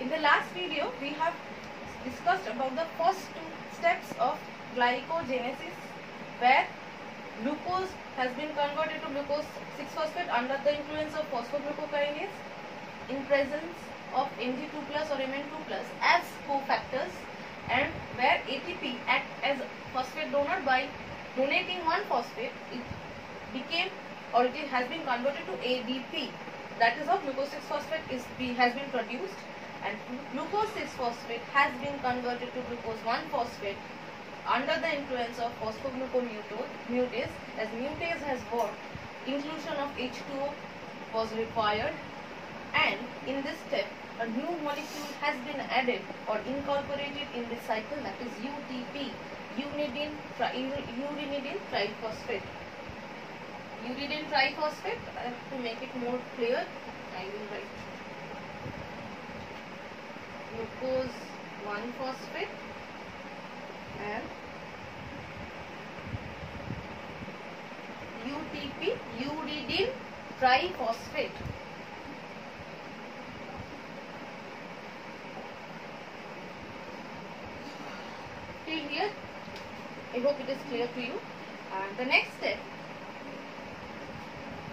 In the last video, we have discussed about the first two steps of glycogenesis, where glucose has been converted to glucose 6-phosphate under the influence of phosphoglucokinase in presence of Mg2 plus or Mn2 plus as cofactors, and where ATP acts as phosphate donor by donating one phosphate. It became, or it has been converted to ADP. That is how glucose 6-phosphate has been produced, and glucose 6-phosphate has been converted to glucose 1-phosphate under the influence of phosphoglucomutase. As mutase has worked, inclusion of H2O was required, and in this step a new molecule has been added or incorporated in this cycle, that is UTP, uridine triphosphate. Uridine triphosphate, to make it more clear, I will write glucose 1-phosphate and UTP, uridine triphosphate. Till here, I hope it is clear to you. And the next step,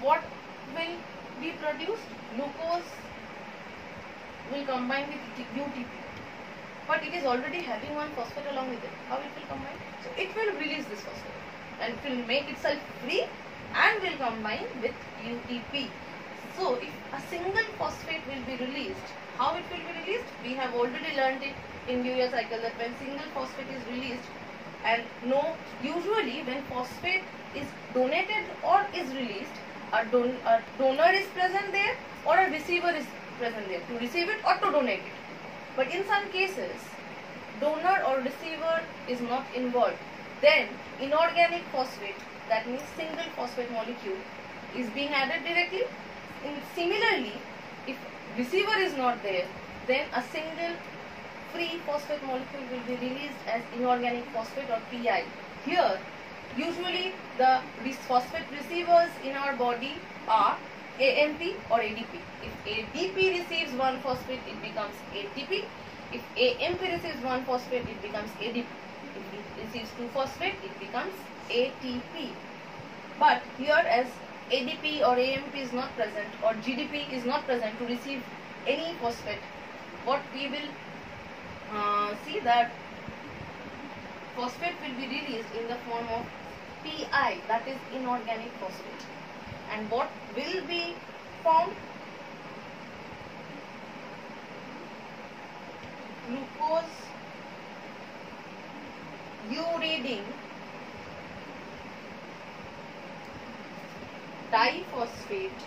what will be produced? Glucose will combine with UTP, but it is already having one phosphate along with it. How it will combine? So it will release this phosphate and it will make itself free and will combine with UTP. So if a single phosphate will be released, how it will be released? We have already learned it in urea cycle, that when single phosphate is released, and usually when phosphate is donated or is released, a donor is present there or a receiver is present there to receive it or to donate it. But in some cases, donor or receiver is not involved. Then inorganic phosphate, that means single phosphate molecule, is being added directly. Similarly, if receiver is not there, then a single free phosphate molecule will be released as inorganic phosphate or PI. Here, usually the phosphate receivers in our body are AMP or ADP. If ADP receives one phosphate, it becomes ATP. If AMP receives one phosphate, it becomes ADP. If it receives 2 phosphate, it becomes ATP. But here, as ADP or AMP is not present or GDP is not present to receive any phosphate, what we will see that phosphate will be released in the form of PI, that is inorganic phosphate. And what will be formed? Glucose uridine diphosphate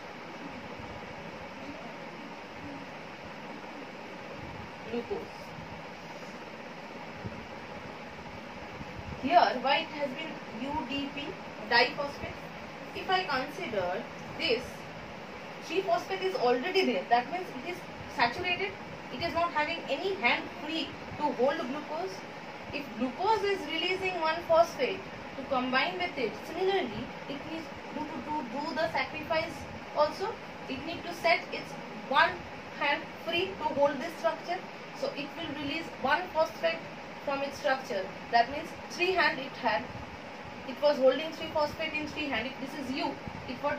glucose. Here, why it has been UDP diphosphate? If I consider this 3-phosphate is already there, that means it is saturated, it is not having any hand free to hold glucose. If glucose is releasing 1-phosphate to combine with it, similarly it needs to do the sacrifice also. It needs to set its one hand free to hold this structure, so it will release 1-phosphate from its structure. That means 3 hand it had. It was holding 3-phosphate in 3 hand. This is U. It was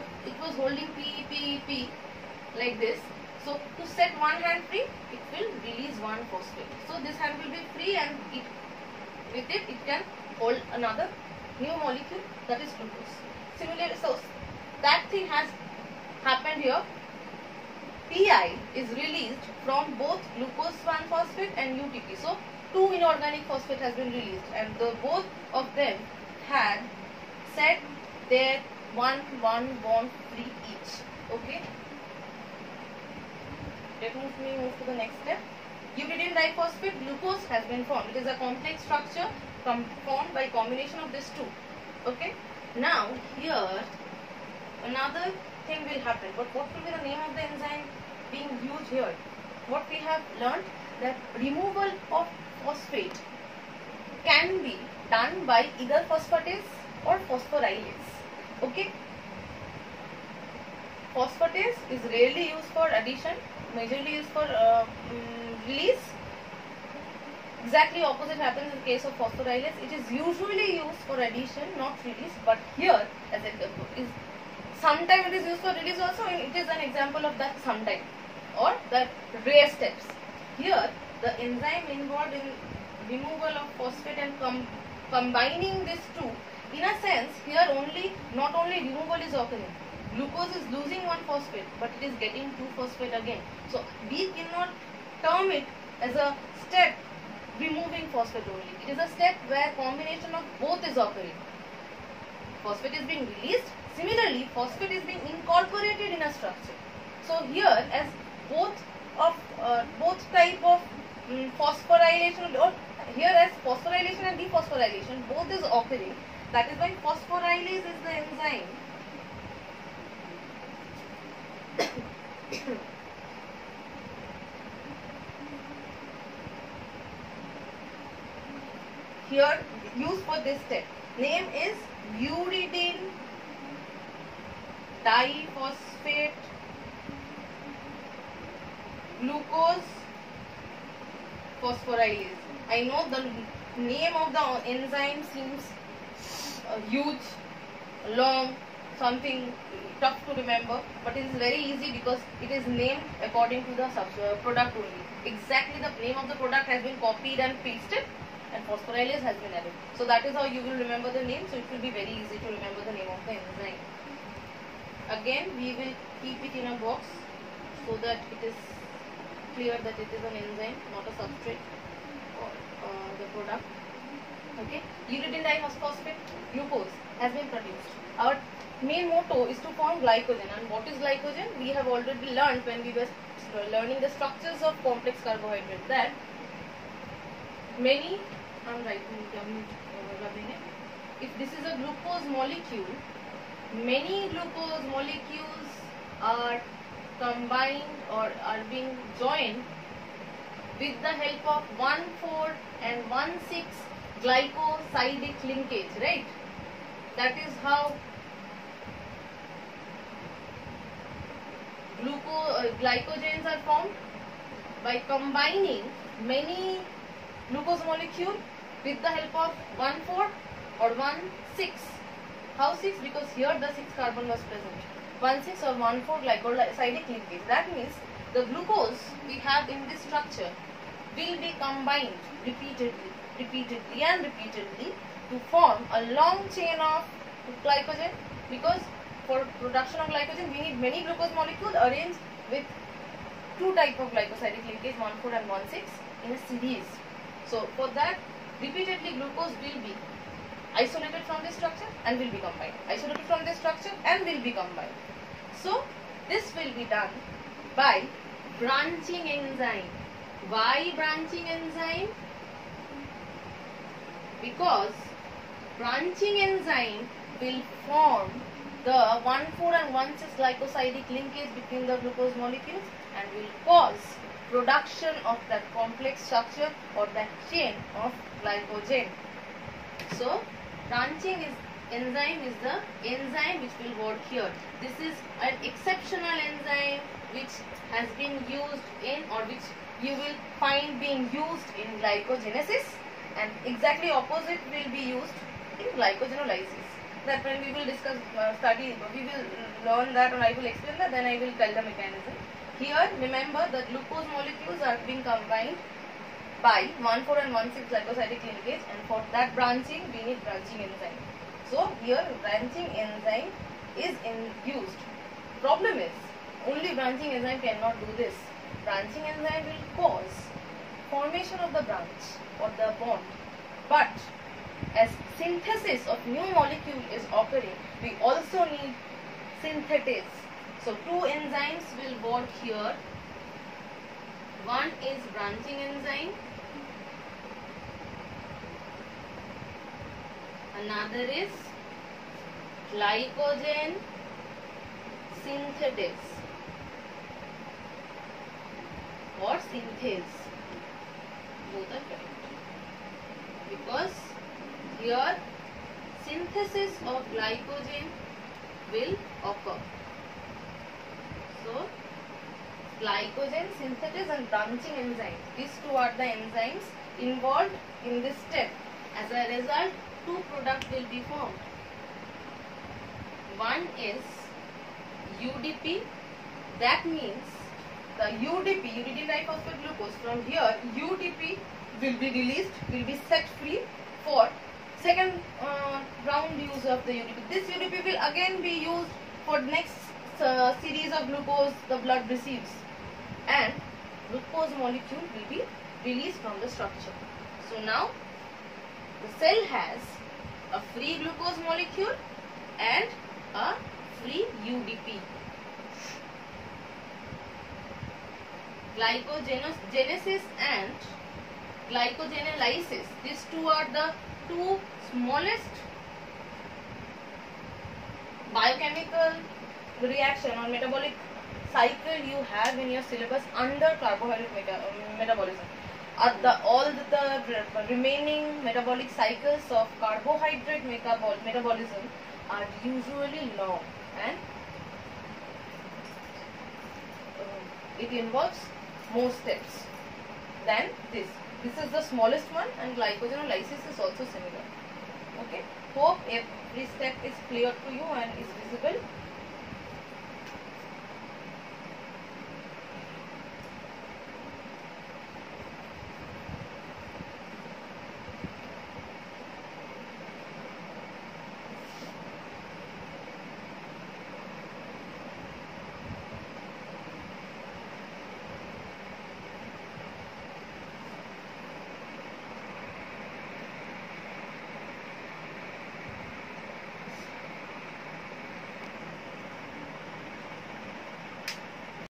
holding P like this. So to set one hand free, it will release 1-phosphate. So this hand will be free, and with it can hold another new molecule, that is glucose. Similarly, so that thing has happened here. PI is released from both glucose 1-phosphate and UTP. So 2 inorganic phosphate has been released, and both of them had set their one bond free each. Okay. Let me move to the next step. Uridine diphosphate glucose has been formed. It is a complex structure formed by combination of these two. Okay. Now here another thing will happen. But what will be the name of the enzyme being used here? What we have learned, that removal of phosphate can be done by either phosphatase or phosphorylase. Okay. Phosphatase is rarely used for addition, majorly used for release. Exactly opposite happens in the case of phosphorylase. It is usually used for addition, not release. But here, as is sometimes it is used for release also, and it is an example of that sometime or the rare steps. Here, the enzyme involved in removal of phosphate and combining these two, in a sense, here not only removal is occurring. Glucose is losing one phosphate, but it is getting two phosphate again. So we cannot term it as a step removing phosphate only. It is a step where combination of both is occurring. Phosphate is being released. Similarly, phosphate is being incorporated in a structure. So here, as both type of phosphorylation, or here as phosphorylation and dephosphorylation, both is occurring. That is why phosphorylase is the enzyme here used for this step. Name is uridine diphosphate glucose phosphorylase. I know the name of the enzyme seems huge, long, something tough to remember, but it is very easy because it is named according to the product only. Exactly the name of the product has been copied and pasted, and phosphorylase has been added. So that is how you will remember the name. So it will be very easy to remember the name of the enzyme. Again, we will keep it in a box so that it is clear that it is an enzyme, not a substrate or the product. Okay, uridine diphosphate glucose has been produced. Our main motto is to form glycogen. And what is glycogen? We have already learned when we were learning the structures of complex carbohydrates that many, if this is a glucose molecule, many glucose molecules are combined or are being joined with the help of 1,4 and 1,6 glycosidic linkage, right? That is how glycogens are formed, by combining many glucose molecule with the help of 1,4 or 1,6. How 6? Because here the 6 carbon was present. 1,6 or 1,4 glycosidic linkage. That means the glucose we have in this structure will be combined repeatedly to form a long chain of glycogen, because for production of glycogen we need many glucose molecules arranged with two type of glycosidic linkage, 1,4 and 1,6 in a series. So for that, repeatedly glucose will be isolated from this structure and will be combined, isolated from this structure and will be combined. So this will be done by branching enzyme. Why branching enzyme? Because branching enzyme will form the 1,4 and 1,6 glycosidic linkage between the glucose molecules and will cause production of that complex structure or that chain of glycogen. So branching enzyme is the enzyme which will work here. This is an exceptional enzyme which has been used in, or which you will find being used in glycogenesis, and exactly opposite will be used in glycogenolysis. That when we will discuss, we will learn that, or I will explain that, then I will tell the mechanism. Here, remember the glucose molecules are being combined by 1,4 and 1,6 glycosidic linkage, and for that branching, we need branching enzyme. So here, branching enzyme is used. Problem is, only branching enzyme cannot do this. Branching enzyme will cause formation of the branch or the bond, but as synthesis of new molecule is occurring, we also need synthetase. So two enzymes will work here. One is branching enzyme, another is glycogen synthetase or synthase. Both are correct, because here synthesis of glycogen will occur. So glycogen synthesis and branching enzymes. These two are the enzymes involved in this step. As a result, two products will be formed. One is UDP. That means the UDP, uridyl diphosphate glucose, from here UDP will be released, will be set free for second round use of the UDP. This UDP will again be used for next series of glucose the blood receives, and glucose molecule will be released from the structure. So now the cell has a free glucose molecule and a free UDP. Glycogenesis and glycogenolysis, these two are the two smallest biochemical reaction or metabolic cycle you have in your syllabus under carbohydrate metabolism. All the remaining metabolic cycles of carbohydrate metabolism are usually long, and it involves more steps than this. This is the smallest one, and glycogenolysis is also similar. Okay. Hope every step is clear to you and is visible.